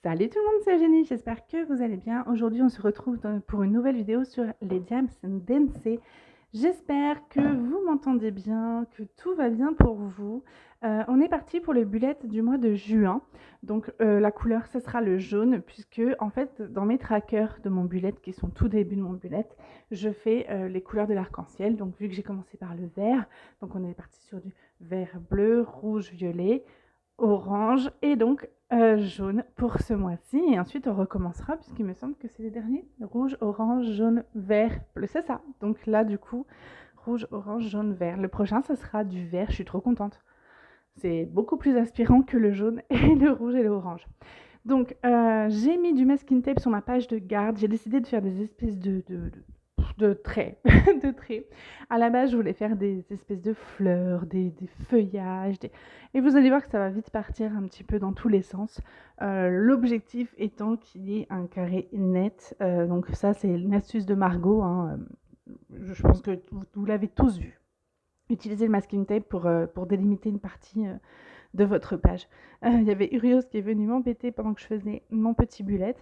Salut tout le monde, c'est Eugénie, j'espère que vous allez bien. Aujourd'hui, on se retrouve pour une nouvelle vidéo sur les Jams and Dance. J'espère que vous m'entendez bien, que tout va bien pour vous. On est parti pour le bullet du mois de juin. Donc la couleur, ce sera le jaune, puisque en fait, dans mes trackers de mon bullet, qui sont tout début de mon bullet, je fais les couleurs de l'arc-en-ciel. Donc vu que j'ai commencé par le vert, donc on est parti sur du vert, bleu, rouge, violet, orange et donc jaune pour ce mois-ci. Et ensuite, on recommencera, puisqu'il me semble que c'est les derniers. Rouge, orange, jaune, vert, bleu, c'est ça. Donc là, du coup, rouge, orange, jaune, vert. Le prochain, ça sera du vert. Je suis trop contente. C'est beaucoup plus aspirant que le jaune et le rouge et l'orange. Donc, j'ai mis du masking tape sur ma page de garde. J'ai décidé de faire des espèces de traits. de traits. À la base, je voulais faire des espèces de fleurs, des feuillages. Et vous allez voir que ça va vite partir un petit peu dans tous les sens. L'objectif étant qu'il y ait un carré net. Donc ça, c'est une astuce de Margot. Hein. Je pense que vous l'avez tous vu. Utilisez le masking tape pour délimiter une partie de votre page. Il y avait Urios qui est venu m'embêter pendant que je faisais mon petit bullet.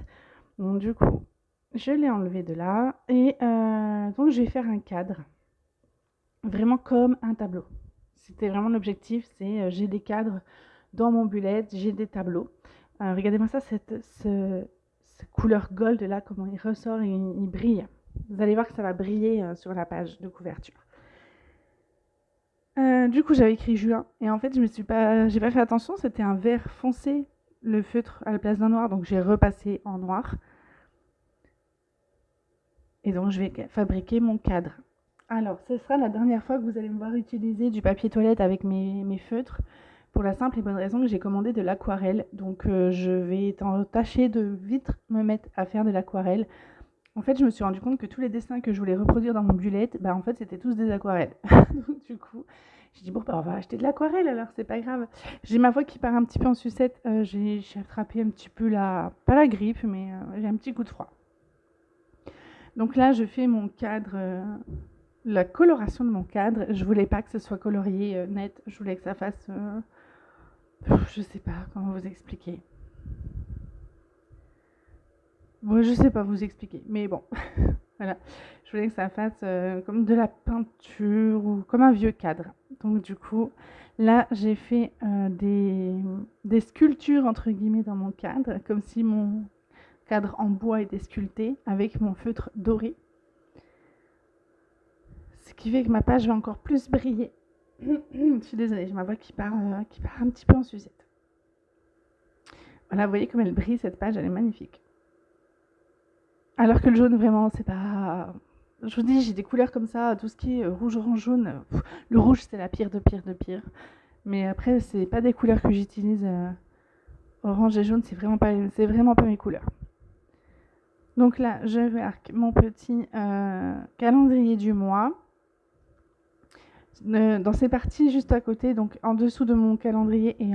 Donc du coup, je l'ai enlevé de là. Et donc, je vais faire un cadre. Vraiment comme un tableau. C'était vraiment l'objectif, c'est j'ai des cadres dans mon bullet, j'ai des tableaux. Regardez-moi ça, cette couleur gold là, comment il ressort et il brille. Vous allez voir que ça va briller sur la page de couverture. Du coup, j'avais écrit juin et en fait, j'ai pas fait attention, c'était un vert foncé, le feutre à la place d'un noir, donc j'ai repassé en noir. Et donc, je vais fabriquer mon cadre. Alors, ce sera la dernière fois que vous allez me voir utiliser du papier toilette avec mes feutres, pour la simple et bonne raison que j'ai commandé de l'aquarelle. Donc, je vais tâcher de vite me mettre à faire de l'aquarelle. En fait, je me suis rendu compte que tous les dessins que je voulais reproduire dans mon bullet, en fait, c'était tous des aquarelles. Donc, du coup, j'ai dit, bon, on va acheter de l'aquarelle alors, c'est pas grave. J'ai ma voix qui part un petit peu en sucette. J'ai attrapé un petit peu pas la grippe, mais j'ai un petit coup de froid. Donc là, je fais mon cadre, la coloration de mon cadre. Je voulais pas que ce soit colorié net. Je voulais que ça fasse, je sais pas comment vous expliquer. Bon, je sais pas vous expliquer, mais bon, voilà. Je voulais que ça fasse comme de la peinture ou comme un vieux cadre. Donc du coup, là, j'ai fait des sculptures entre guillemets dans mon cadre, comme si mon cadre en bois était sculpté avec mon feutre doré. Ce qui fait que ma page va encore plus briller. Je suis désolée, j'ai ma voix qui part un petit peu en sucette. Voilà, vous voyez comme elle brille cette page, elle est magnifique. Alors que le jaune, vraiment, c'est pas... Je vous dis, j'ai des couleurs comme ça, tout ce qui est rouge, orange, jaune. Le rouge, c'est la pire de pire de pire. Mais après, c'est pas des couleurs que j'utilise. Orange et jaune, c'est vraiment pas mes couleurs. Donc là, je marque mon petit calendrier du mois. Dans ces parties juste à côté, donc en dessous de mon calendrier et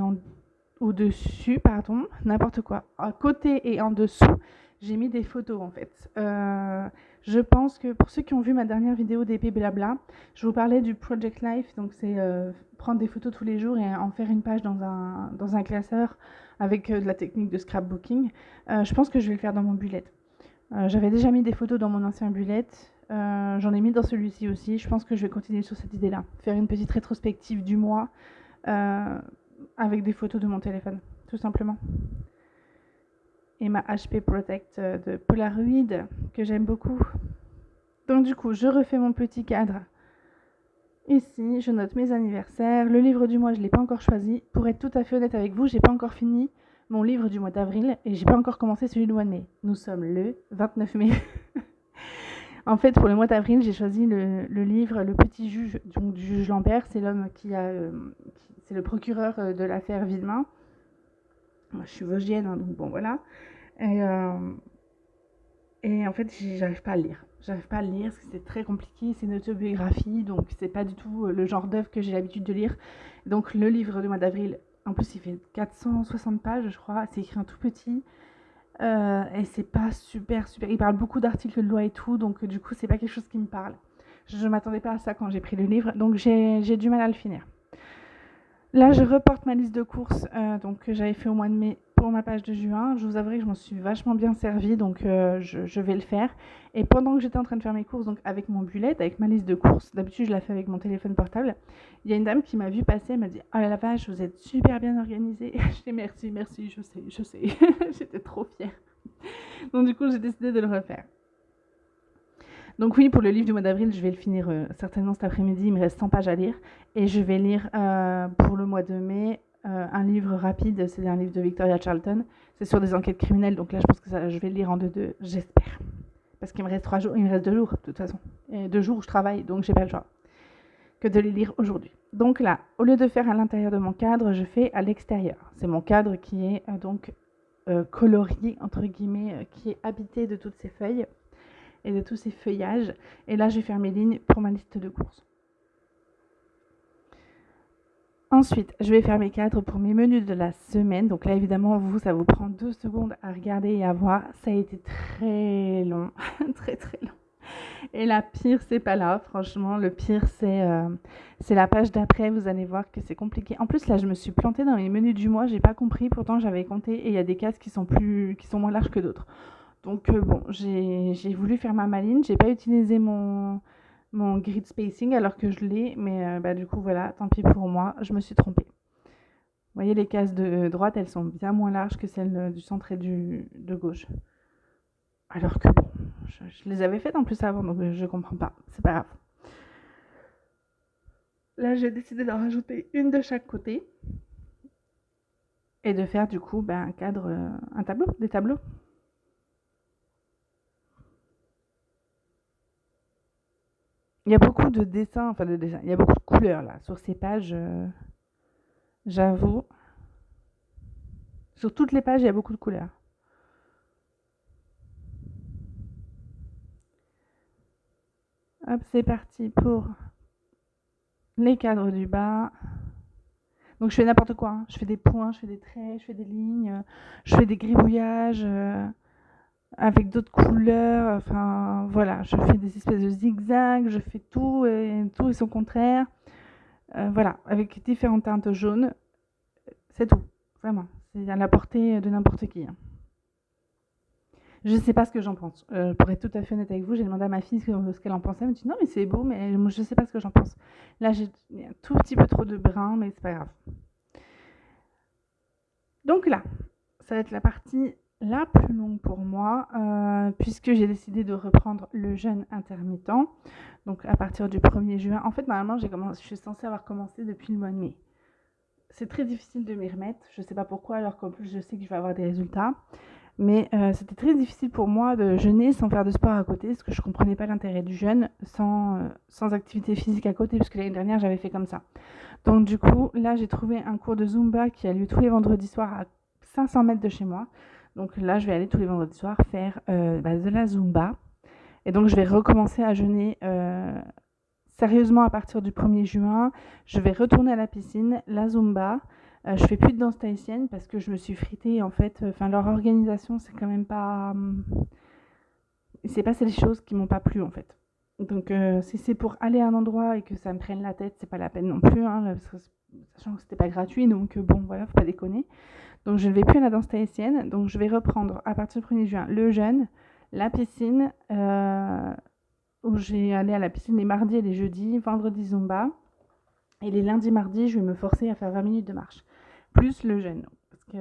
au-dessus, pardon, n'importe quoi. À côté et en dessous, j'ai mis des photos en fait. Je pense que pour ceux qui ont vu ma dernière vidéo d'épée blabla, je vous parlais du Project Life, donc c'est prendre des photos tous les jours et en faire une page dans un classeur avec de la technique de scrapbooking. Je pense que je vais le faire dans mon bullet. J'avais déjà mis des photos dans mon ancien bullet. J'en ai mis dans celui-ci aussi. Je pense que je vais continuer sur cette idée-là. Faire une petite rétrospective du mois avec des photos de mon téléphone, tout simplement. Et ma HP Protect de Polaroid, que j'aime beaucoup. Donc du coup, je refais mon petit cadre. Ici, je note mes anniversaires. Le livre du mois, je ne l'ai pas encore choisi. Pour être tout à fait honnête avec vous, je n'ai pas encore fini mon livre du mois d'avril et j'ai pas encore commencé celui du mois de mai. Nous sommes le 29 mai. En fait, pour le mois d'avril, j'ai choisi le livre Le Petit Juge, donc du juge Lambert. C'est l'homme c'est le procureur de l'affaire Villemain. Moi, je suis vosgienne, hein, donc bon, voilà. Et en fait, j'arrive pas à le lire. J'arrive pas à le lire parce que c'est très compliqué. C'est une autobiographie, donc c'est pas du tout le genre d'œuvre que j'ai l'habitude de lire. Donc, le livre du mois d'avril, en plus, il fait 460 pages, je crois. C'est écrit en tout petit. Et c'est pas super. Il parle beaucoup d'articles de loi et tout, donc du coup, c'est pas quelque chose qui me parle. Je m'attendais pas à ça quand j'ai pris le livre, donc j'ai du mal à le finir. Là, je reporte ma liste de courses donc, que j'avais fait au mois de mai pour ma page de juin. Je vous avouerai que je m'en suis vachement bien servie, donc je vais le faire. Et pendant que j'étais en train de faire mes courses, donc avec mon bullet, avec ma liste de courses, d'habitude je la fais avec mon téléphone portable, il y a une dame qui m'a vue passer, elle m'a dit « Oh la vache, vous êtes super bien organisée !» Je dis « Merci, merci, je sais. » J'étais trop fière. Donc du coup, j'ai décidé de le refaire. Donc oui, pour le livre du mois d'avril, je vais le finir certainement cet après-midi. Il me reste 100 pages à lire. Et je vais lire pour le mois de mai un livre rapide. C'est un livre de Victoria Charlton. C'est sur des enquêtes criminelles. Donc là, je pense que je vais le lire en 2-2, j'espère. Parce qu'il me reste 3 jours. Il me reste 2 jours, de toute façon. Et 2 jours où je travaille, donc j'ai pas le choix que de les lire aujourd'hui. Donc là, au lieu de faire à l'intérieur de mon cadre, je fais à l'extérieur. C'est mon cadre qui est donc colorié, entre guillemets, qui est habité de toutes ces feuilles et de tous ces feuillages. Et là, je vais faire mes lignes pour ma liste de courses. Ensuite, je vais faire mes cadres pour mes menus de la semaine. Donc là, évidemment, vous, ça vous prend 2 secondes à regarder et à voir. Ça a été très long, très très long. Et la pire, c'est pas là, franchement. Le pire, c'est la page d'après. Vous allez voir que c'est compliqué. En plus, là, je me suis plantée dans les menus du mois. J'ai pas compris. Pourtant, j'avais compté. Et il y a des cases qui sont moins larges que d'autres. Donc bon, j'ai voulu faire ma maline, j'ai pas utilisé mon grid spacing alors que je l'ai, mais du coup voilà, tant pis pour moi, je me suis trompée. Vous voyez, les cases de droite, elles sont bien moins larges que celles du centre et de gauche. Alors que bon, je les avais faites en plus avant, donc je comprends pas, c'est pas grave. Là, j'ai décidé d'en rajouter une de chaque côté et de faire du coup un cadre, un tableau, des tableaux. Il y a beaucoup de dessins, il y a beaucoup de couleurs là sur ces pages, j'avoue. Sur toutes les pages, il y a beaucoup de couleurs. Hop, c'est parti pour les cadres du bas. Donc je fais n'importe quoi, hein. Je fais des points, je fais des traits, je fais des lignes, je fais des gribouillages avec d'autres couleurs. Enfin voilà, je fais des espèces de zigzags, je fais tout et son contraire. Voilà, avec différentes teintes jaunes. C'est tout, vraiment. C'est à la portée de n'importe qui, hein. Je ne sais pas ce que j'en pense. Pour être tout à fait honnête avec vous, j'ai demandé à ma fille ce qu'elle en pensait. Elle me dit non, mais c'est beau, mais moi, je ne sais pas ce que j'en pense. Là, j'ai un tout petit peu trop de brun, mais c'est pas grave. Donc là, ça va être la partie la plus longue pour moi, puisque j'ai décidé de reprendre le jeûne intermittent. Donc à partir du 1er juin. En fait, normalement, je suis censée avoir commencé depuis le mois de mai. C'est très difficile de m'y remettre. Je ne sais pas pourquoi, alors qu'en plus, je sais que je vais avoir des résultats. Mais c'était très difficile pour moi de jeûner sans faire de sport à côté, parce que je ne comprenais pas l'intérêt du jeûne sans activité physique à côté, puisque l'année dernière, j'avais fait comme ça. Donc du coup, là, j'ai trouvé un cours de Zumba qui a lieu tous les vendredis soirs à 500 mètres de chez moi. Donc là, je vais aller tous les vendredis soirs faire de la Zumba. Et donc, je vais recommencer à jeûner sérieusement à partir du 1er juin. Je vais retourner à la piscine, la Zumba. Je fais plus de danse tahitienne parce que je me suis fritée en fait. Leur organisation, c'est quand même pas. C'est pas les choses qui m'ont pas plu en fait. Donc si c'est pour aller à un endroit et que ça me prenne la tête, c'est pas la peine non plus, hein, sachant que c'était pas gratuit, donc bon voilà, faut pas déconner. Donc je ne vais plus à la danse tahitienne, donc je vais reprendre à partir du 1er juin le jeûne, la piscine, où j'ai allé à la piscine les mardis et les jeudis, vendredi Zumba, et les lundis mardis, je vais me forcer à faire 20 minutes de marche, plus le jeûne, parce que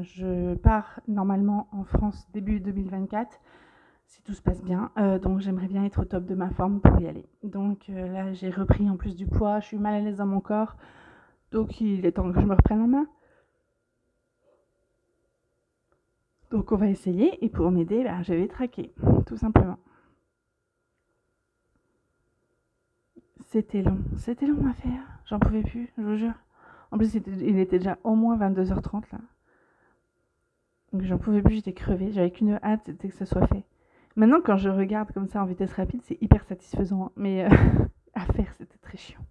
je pars normalement en France début 2024, si tout se passe bien, donc j'aimerais bien être au top de ma forme pour y aller. Donc là, j'ai repris en plus du poids, je suis mal à l'aise dans mon corps, donc il est temps que je me reprenne en main. Donc on va essayer, et pour m'aider, je vais traquer, tout simplement. C'était long à faire, j'en pouvais plus, je vous jure. En plus, il était déjà au moins 22h30 là. Donc j'en pouvais plus, j'étais crevée, j'avais qu'une hâte, c'était que ça soit fait. Maintenant, quand je regarde comme ça en vitesse rapide, c'est hyper satisfaisant, mais à faire, c'était très chiant.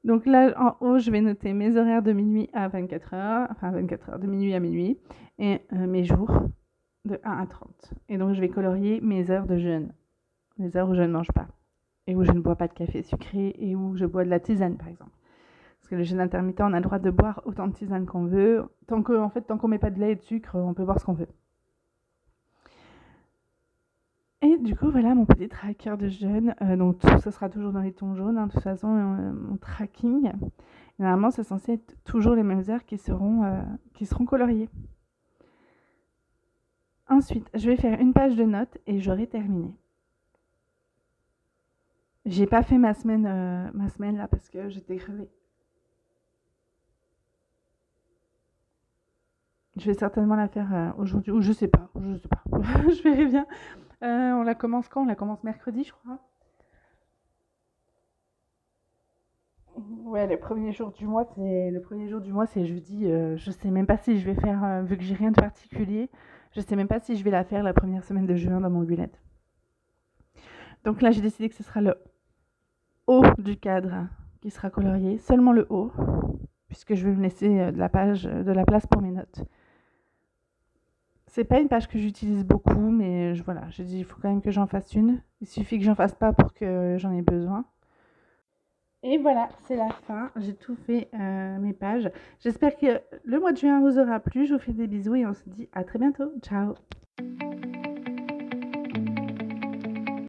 Donc là, en haut, je vais noter mes horaires de minuit à 24h, enfin 24h, de minuit à minuit, et mes jours de 1 à 30. Et donc, je vais colorier mes heures de jeûne, les heures où je ne mange pas, et où je ne bois pas de café sucré, et où je bois de la tisane, par exemple. Parce que le jeûne intermittent, on a le droit de boire autant de tisane qu'on veut. Tant qu'on met pas de lait et de sucre, on peut boire ce qu'on veut. Et du coup, voilà mon petit tracker de jeûne. Donc, ça sera toujours dans les tons jaunes. De toute façon, mon tracking. Normalement, c'est censé être toujours les mêmes heures qui seront coloriées. Ensuite, je vais faire une page de notes et j'aurai terminé. J'ai pas fait ma semaine là parce que j'étais crevée. Je vais certainement la faire aujourd'hui, ou je sais pas. Je verrai bien. On la commence quand? On la commence mercredi, je crois. Ouais, le premier jour du mois, c'est jeudi. Je sais même pas si je vais faire, vu que j'ai rien de particulier, je sais même pas si je vais la faire la première semaine de juin dans mon bullet. Donc là, j'ai décidé que ce sera le haut du cadre qui sera colorié, seulement le haut, puisque je vais me laisser de la place pour mes notes. C'est pas une page que j'utilise beaucoup, mais voilà, j'ai dit il faut quand même que j'en fasse une. Il suffit que j'en fasse pas pour que j'en ai besoin. Et voilà, c'est la fin. J'ai tout fait mes pages. J'espère que le mois de juin vous aura plu. Je vous fais des bisous et on se dit à très bientôt. Ciao!